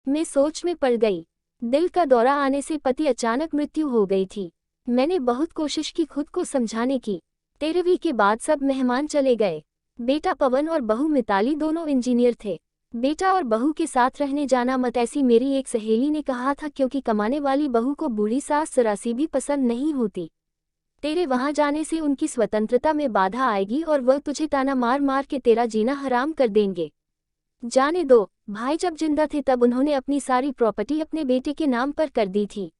मैं सोच में पड़ गई। दिल का दौरा आने से पति अचानक मृत्यु हो गई थी। मैंने बहुत कोशिश की खुद को समझाने की। 13वीं के बाद सब मेहमान चले गए। बेटा पवन और बहू मिताली दोनों इंजीनियर थे। बेटा और बहू के साथ रहने जाना मत, ऐसी मेरी एक सहेली ने कहा था, क्योंकि कमाने वाली बहू को बूढ़ी सास सरासी भी पसंद नहीं होती। तेरे वहां जाने से उनकी स्वतंत्रता में बाधा आएगी और वह तुझे ताना मार मार के तेरा जीना हराम कर देंगे। जाने दो, भाई जब जिंदा थे तब उन्होंने अपनी सारी प्रॉपर्टी अपने बेटे के नाम पर कर दी थी।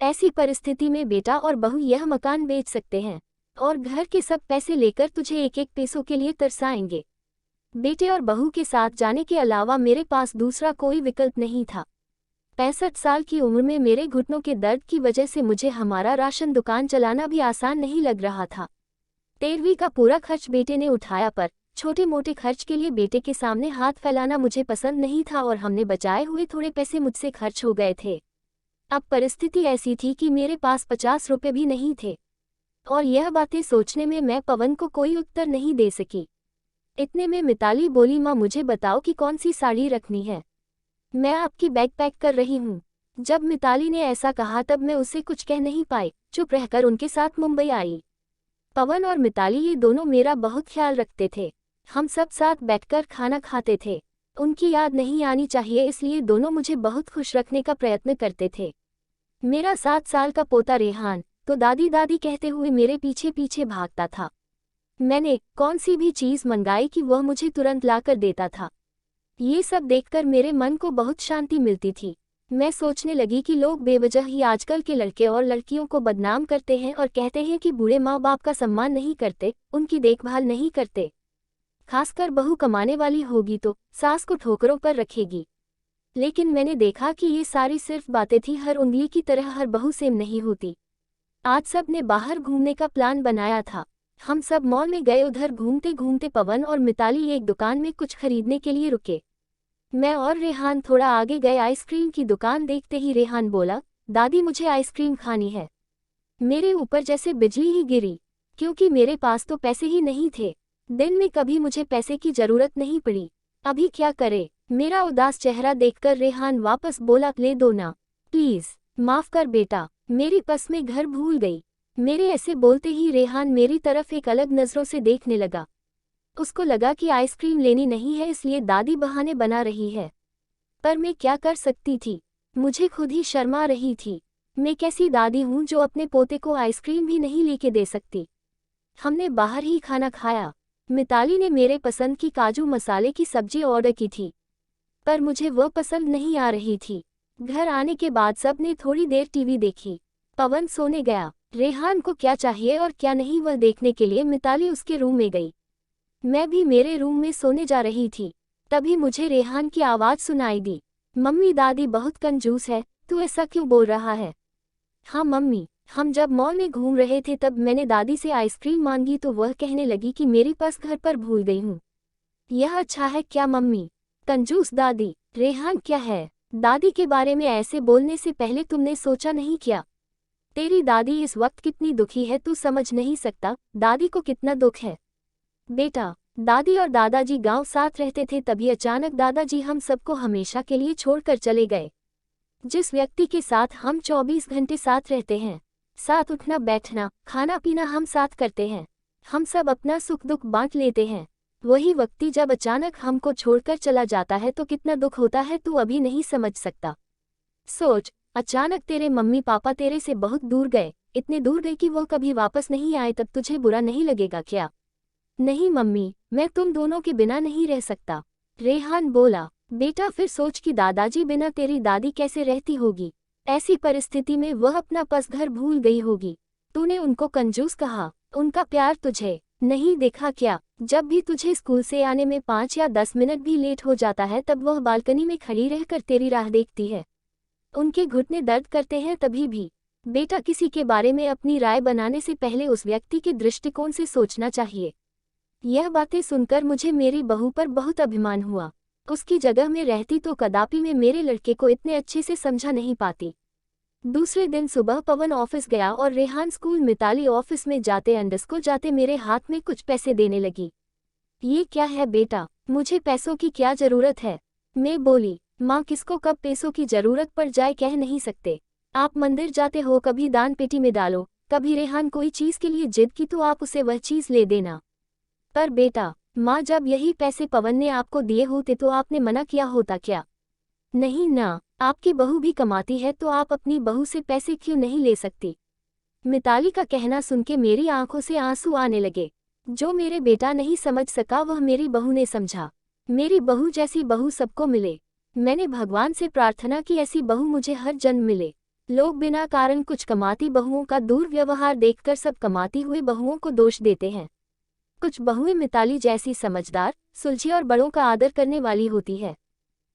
ऐसी परिस्थिति में बेटा और बहू यह मकान बेच सकते हैं और घर के सब पैसे लेकर तुझे एक एक पैसों के लिए तरसाएंगे। बेटे और बहू के साथ जाने के अलावा मेरे पास दूसरा कोई विकल्प नहीं था। 65 साल की उम्र में मेरे घुटनों के दर्द की वजह से मुझे हमारा राशन दुकान चलाना भी आसान नहीं लग रहा था। 13वीं का पूरा खर्च बेटे ने उठाया, पर छोटे मोटे खर्च के लिए बेटे के सामने हाथ फैलाना मुझे पसंद नहीं था और हमने बचाए हुए थोड़े पैसे मुझसे खर्च हो गए थे। अब परिस्थिति ऐसी थी कि मेरे पास 50 रुपये भी नहीं थे और यह बातें सोचने में मैं पवन को कोई उत्तर नहीं दे सकी। इतने में मिताली बोली, माँ मुझे बताओ कि कौन सी साड़ी रखनी है, मैं आपकी बैग पैक कर रही हूँ। जब मिताली ने ऐसा कहा तब मैं उसे कुछ कह नहीं पाई, चुप रहकर उनके साथ मुंबई आई। पवन और मिताली ये दोनों मेरा बहुत ख्याल रखते थे। हम सब साथ बैठकर खाना खाते थे। उनकी याद नहीं आनी चाहिए, इसलिए दोनों मुझे बहुत खुश रखने का प्रयत्न करते थे। मेरा 7 साल का पोता रेहान तो दादी दादी कहते हुए मेरे पीछे पीछे भागता था। मैंने कौन सी भी चीज़ मंगाई कि वह मुझे तुरंत ला कर देता था। ये सब देखकर मेरे मन को बहुत शांति मिलती थी। मैं सोचने लगी कि लोग बेवजह ही आजकल के लड़के और लड़कियों को बदनाम करते हैं और कहते हैं कि बूढ़े माँ बाप का सम्मान नहीं करते, उनकी देखभाल नहीं करते। खासकर बहू कमाने वाली होगी तो सास को ठोकरों पर रखेगी। लेकिन मैंने देखा कि ये सारी सिर्फ बातें थी, हर उंगली की तरह हर बहू सेम नहीं होती। आज सब ने बाहर घूमने का प्लान बनाया था। हम सब मॉल में गए। उधर घूमते घूमते पवन और मिताली एक दुकान में कुछ खरीदने के लिए रुके। मैं और रेहान थोड़ा आगे गए। आइसक्रीम की दुकान देखते ही रेहान बोला, दादी मुझे आइसक्रीम खानी है। मेरे ऊपर जैसे बिजली ही गिरी, क्योंकि मेरे पास तो पैसे ही नहीं थे। दिन में कभी मुझे पैसे की जरूरत नहीं पड़ी, अभी क्या करे। मेरा उदास चेहरा देखकर रेहान वापस बोला, ले दो ना प्लीज, माफ कर बेटा, मेरी पस में घर भूल गई। मेरे ऐसे बोलते ही रेहान मेरी तरफ एक अलग नज़रों से देखने लगा। उसको लगा कि आइसक्रीम लेनी नहीं है, इसलिए दादी बहाने बना रही है। पर मैं क्या कर सकती थी, मुझे खुद ही शर्मा रही थी। मैं कैसी दादी हूँ जो अपने पोते को आइसक्रीम भी नहीं लेके दे सकती। हमने बाहर ही खाना खाया। मिताली ने मेरे पसंद की काजू मसाले की सब्जी ऑर्डर की थी, पर मुझे वह पसंद नहीं आ रही थी। घर आने के बाद सब ने थोड़ी देर टीवी देखी। पवन सोने गया। रेहान को क्या चाहिए और क्या नहीं वह देखने के लिए मिताली उसके रूम में गई। मैं भी मेरे रूम में सोने जा रही थी, तभी मुझे रेहान की आवाज़ सुनाई दी, मम्मी दादी बहुत कंजूस है, तू ऐसा क्यों बोल रहा है। हाँ मम्मी, हम जब मॉल में घूम रहे थे तब मैंने दादी से आइसक्रीम मांगी तो वह कहने लगी कि मेरी पर्स घर पर भूल गई हूँ। यह अच्छा है क्या मम्मी। कंजूस दादी, रेहान क्या है, दादी के बारे में ऐसे बोलने से पहले तुमने सोचा नहीं क्या। तेरी दादी इस वक्त कितनी दुखी है तू समझ नहीं सकता, दादी को कितना दुख है। बेटा, दादी और दादाजी गांव साथ रहते थे, तभी अचानक दादाजी हम सबको हमेशा के लिए छोड़कर चले गए। जिस व्यक्ति के साथ हम 24 घंटे साथ रहते हैं, साथ उठना बैठना खाना पीना हम साथ करते हैं, हम सब अपना सुख दुख बांट लेते हैं, वही व्यक्ति जब अचानक हमको छोड़कर चला जाता है तो कितना दुख होता है तू अभी नहीं समझ सकता। सोच, अचानक तेरे मम्मी पापा तेरे से बहुत दूर गए, इतने दूर गए कि वो कभी वापस नहीं आए, तब तुझे बुरा नहीं लगेगा क्या। नहीं मम्मी, मैं तुम दोनों के बिना नहीं रह सकता। रेहान बोला, बेटा फिर सोच कि दादाजी बिना तेरी दादी कैसे रहती होगी। ऐसी परिस्थिति में वह अपना पस घर भूल गई होगी। तूने उनको कंजूस कहा, उनका प्यार तुझे नहीं देखा क्या। जब भी तुझे स्कूल से आने में 5 या 10 मिनट भी लेट हो जाता है तब वह बालकनी में खड़ी रहकर तेरी राह देखती है। उनके घुटने दर्द करते हैं तभी भी। बेटा, किसी के बारे में अपनी राय बनाने से पहले उस व्यक्ति के दृष्टिकोण से सोचना चाहिए। यह बातें सुनकर मुझे मेरी बहू पर बहुत अभिमान हुआ। उसकी जगह में रहती तो कदापि मैं मेरे लड़के को इतने अच्छे से समझा नहीं पाती। दूसरे दिन सुबह पवन ऑफिस गया और रेहान स्कूल। मिताली ऑफिस में जाते अंडरस्कूल जाते मेरे हाथ में कुछ पैसे देने लगी। ये क्या है बेटा, मुझे पैसों की क्या जरूरत है, मैं बोली। माँ किसको कब पैसों की जरूरत पड़ जाए कह नहीं सकते। आप मंदिर जाते हो, कभी दान पेटी में डालो, कभी रेहान कोई चीज के लिए जिद की तो आप उसे वह चीज ले देना। पर बेटा, माँ जब यही पैसे पवन ने आपको दिए होते तो आपने मना किया होता क्या? नहीं ना, आपकी बहू भी कमाती है तो आप अपनी बहू से पैसे क्यों नहीं ले सकती? मिताली का कहना सुन के मेरी आंखों से आंसू आने लगे। जो मेरे बेटा नहीं समझ सका वह मेरी बहू ने समझा। मेरी बहू जैसी बहू सबको मिले। मैंने भगवान से प्रार्थना की ऐसी बहू मुझे हर जन्म मिले। लोग बिना कारण कुछ कमाती बहुओं का दुर्व्यवहार देखकर सब कमाती हुई बहुओं को दोष देते हैं। कुछ बहुएं मिताली जैसी समझदार, सुलझी और बड़ों का आदर करने वाली होती है।